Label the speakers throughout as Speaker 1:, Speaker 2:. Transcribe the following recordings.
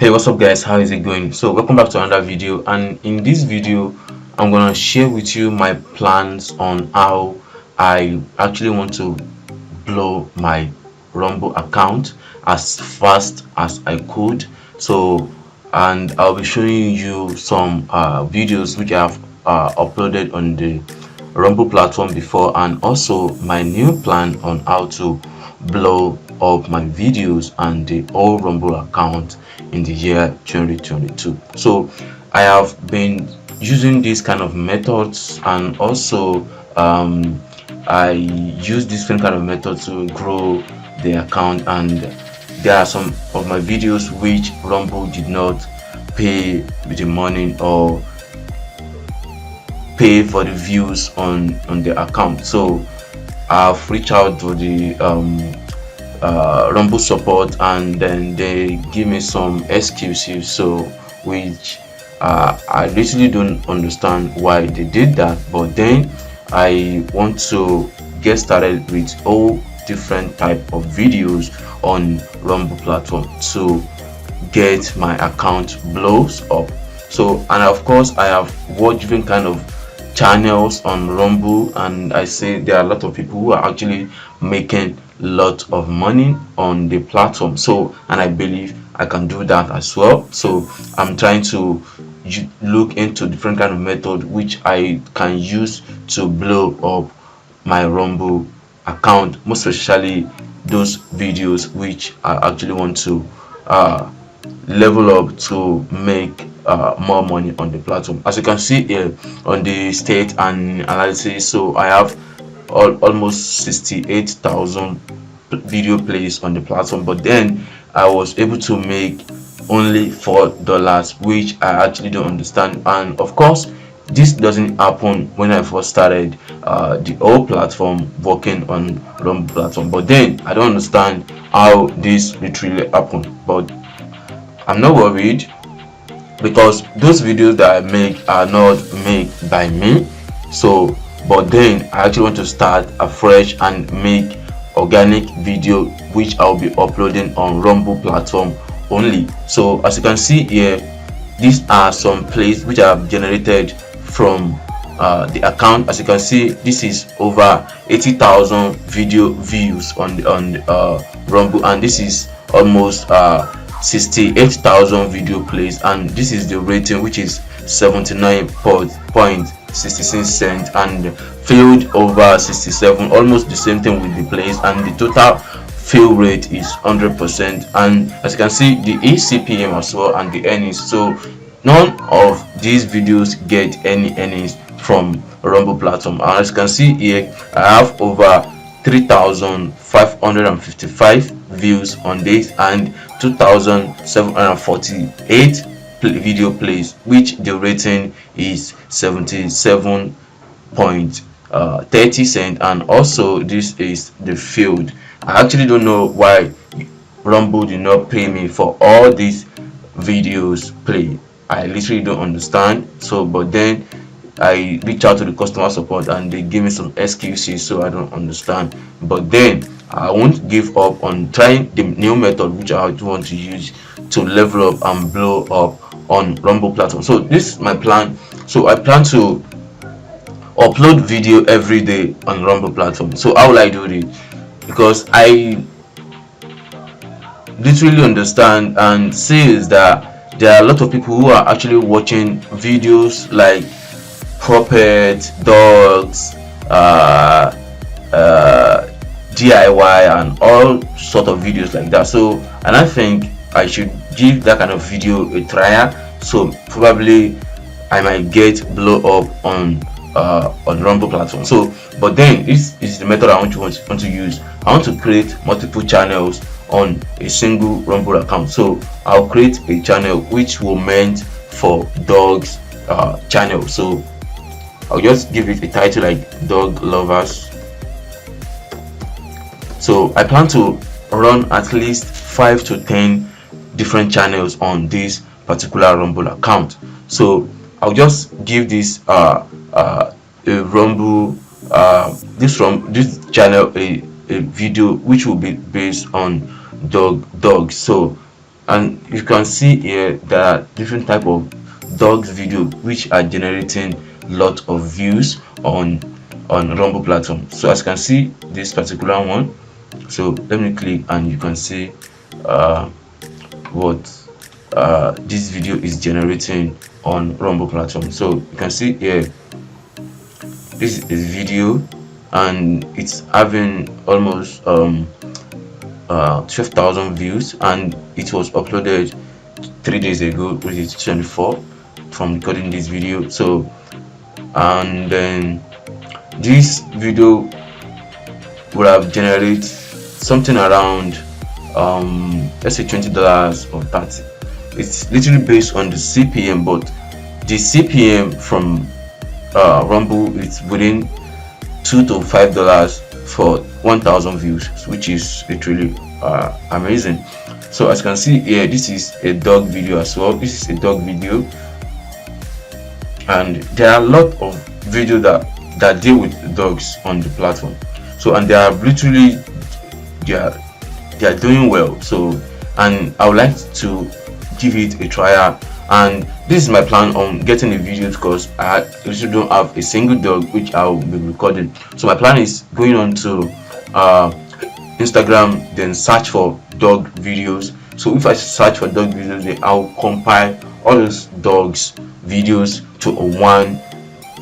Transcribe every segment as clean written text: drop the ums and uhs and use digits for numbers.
Speaker 1: Hey, what's up guys, how is it going? So welcome back to another video, and in this video I'm gonna share with you my plans on how I actually want to blow my Rumble account as fast as I could. And I'll be showing you some videos which I have uploaded on the Rumble platform before, and also my new plan on how to blow up my videos and the old Rumble account in the year 2022. So I have been using these kind of methods, and also I use different kind of methods to grow the account, and there are some of my videos which Rumble did not pay the money or pay for the views on the account. So I've reached out to the Rumble support, and then they give me some excuses, so which I literally don't understand why they did that. But then I want to get started with all different type of videos on Rumble platform to get my account blows up. So, and of course I have watched different kind of channels on Rumble, and I say there are a lot of people who are actually making a lot of money on the platform. So, and I believe I can do that as well. So I'm trying to look into different kind of method which I can use to blow up my Rumble account, most especially those videos which I actually want to level up to make more money on the platform. As you can see here on the state and analysis, so I have almost 68,000 video plays on the platform, but then I was able to make only $4, which I actually don't understand. And of course this doesn't happen when I first started the old platform working on Rumble platform, but then I don't understand how this literally happened. But I'm not worried, because those videos that I make are not made by me. So but then I actually want to start afresh and make organic video which I'll be uploading on Rumble platform only. So as you can see here, these are some plays which I have generated from the account. As you can see, this is over 80,000 video views on the Rumble, and this is almost 68,000 video plays, and this is the rating, which is 79.66 cents, and failed over 67, almost the same thing with the plays, and the total fail rate is 100%. And as you can see, the ECPM as well and the earnings. So none of these videos get any earnings from Rumble platform. And as you can see here, I have over 3,555 views on this and 2,748 video plays, which the rating is 77.30 cents, and also this is the field. I actually don't know why Rumble did not pay me for all these videos play. I literally don't understand. So but then I reached out to the customer support and they gave me some excuses, so I don't understand. But then I won't give up on trying the new method which I want to use to level up and blow up on Rumble platform. So this is my plan. So I plan to upload video every day on Rumble platform. So how will I do it? Because I literally understand and see is that there are a lot of people who are actually watching videos like puppets, dogs, DIY and all sort of videos like that. So, and I think I should give that kind of video a try, so probably I might get blow up on Rumble platform. So but then this is the method I want to use. I want to create multiple channels on a single Rumble account. So I'll create a channel which will meant for dogs channel. So I'll just give it a title like dog lovers. So I plan to run at least 5 to 10 different channels on this particular Rumble account. So I'll just give this a Rumble this channel a video which will be based on dogs. So and you can see here there are different type of dogs video which are generating lot of views on Rumble platform. So as you can see this particular one, so let me click and you can see what this video is generating on Rumble platform. So you can see here this is video and it's having almost 12,000 views, and it was uploaded 3 days ago, which is 24 from recording this video. So and then this video would have generated something around let's say $20 or 30. It's literally based on the CPM, but the CPM from Rumble is within $2 to $5 for 1,000 views, which is literally amazing. So as you can see here, this is a dog video as well. This is a dog video, and there are a lot of videos that deal with dogs on the platform. So and they are literally they are doing well. So and I would like to give it a trial, and this is my plan on getting a video because I literally don't have a single dog which I'll be recording. So my plan is going on to Instagram, then search for dog videos. So if I search for dog videos, then I'll compile all those dogs videos to a one.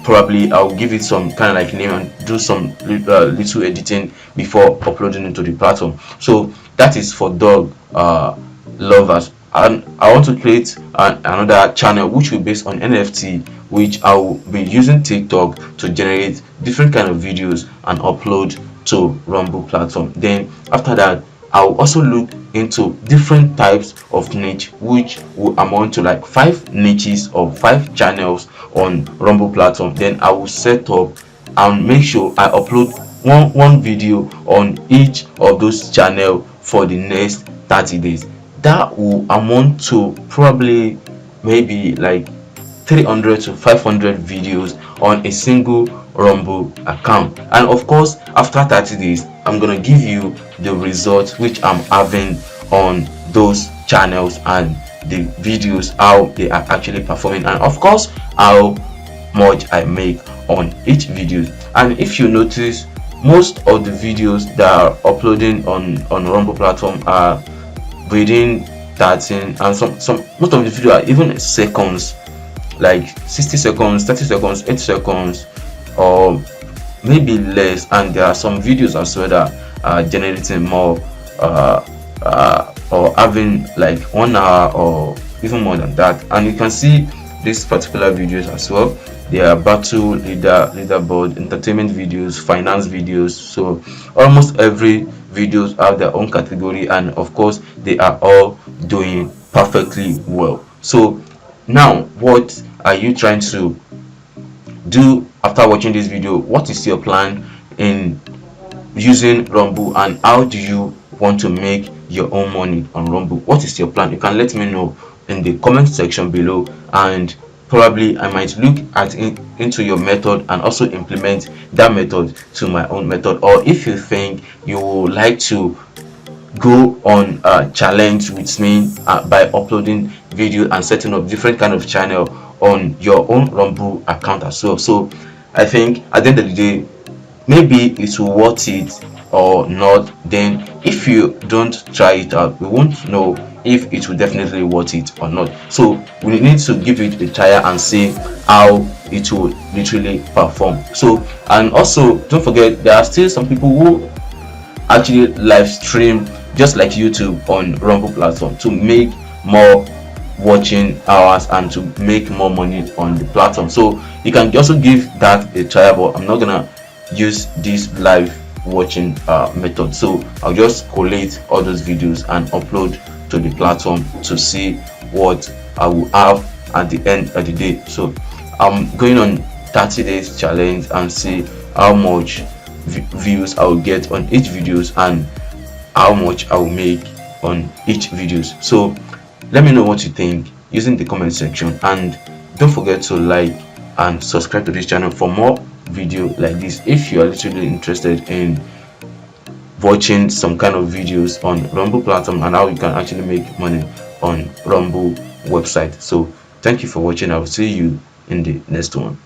Speaker 1: Probably I'll give it some kind of like name and do some little editing before uploading it to the platform. So that is for dog lovers. And I want to create another channel which will be based on NFT, which I will be using TikTok to generate different kind of videos and upload to Rumble platform. Then after that, I'll also look into different types of niche, which will amount to like 5 niches or 5 channels on Rumble platform. Then I will set up and make sure I upload one video on each of those channels for the next 30 days. That will amount to probably maybe like 300 to 500 videos on a single Rumble account. And of course, after 30 days, I'm gonna give you the results which I'm having on those channels and the videos, how they are actually performing, and of course how much I make on each video. And if you notice, most of the videos that are uploading on Rumble platform are within 13, and some most of the video are even seconds, like 60 seconds, 30 seconds, 8 seconds, or maybe less. And there are some videos as well that are generating more or having like 1 hour or even more than that. And you can see these particular videos as well. They are battle, leaderboard, entertainment videos, finance videos. So almost every videos have their own category, and of course they are all doing perfectly well. So now, what are you trying to do after watching this video? What is your plan in using Rumble, and how do you want to make your own money on Rumble? What is your plan? You can let me know in the comment section below, and probably I might look at into your method and also implement that method to my own method. Or if you think you would like to go on a challenge with me by uploading video and setting up different kind of channel on your own Rumble account as well. So I think at the end of the day, maybe it will worth it or not. Then if you don't try it out, we won't know if it will definitely worth it or not. So we need to give it a try and see how it will literally perform. So, and also don't forget, there are still some people who actually live stream just like YouTube on Rumble platform to make more watching hours and to make more money on the platform. So you can also give that a try, but I'm not gonna use this live watching method. So I'll just collate all those videos and upload to the platform to see what I will have at the end of the day. So I'm going on 30 days challenge and see how much views I will get on each videos and how much I will make on each videos. So let me know what you think using the comment section, and don't forget to like and subscribe to this channel for more video like this if you are literally interested in watching some kind of videos on Rumble platform and how you can actually make money on Rumble website. So thank you for watching. I will see you in the next one.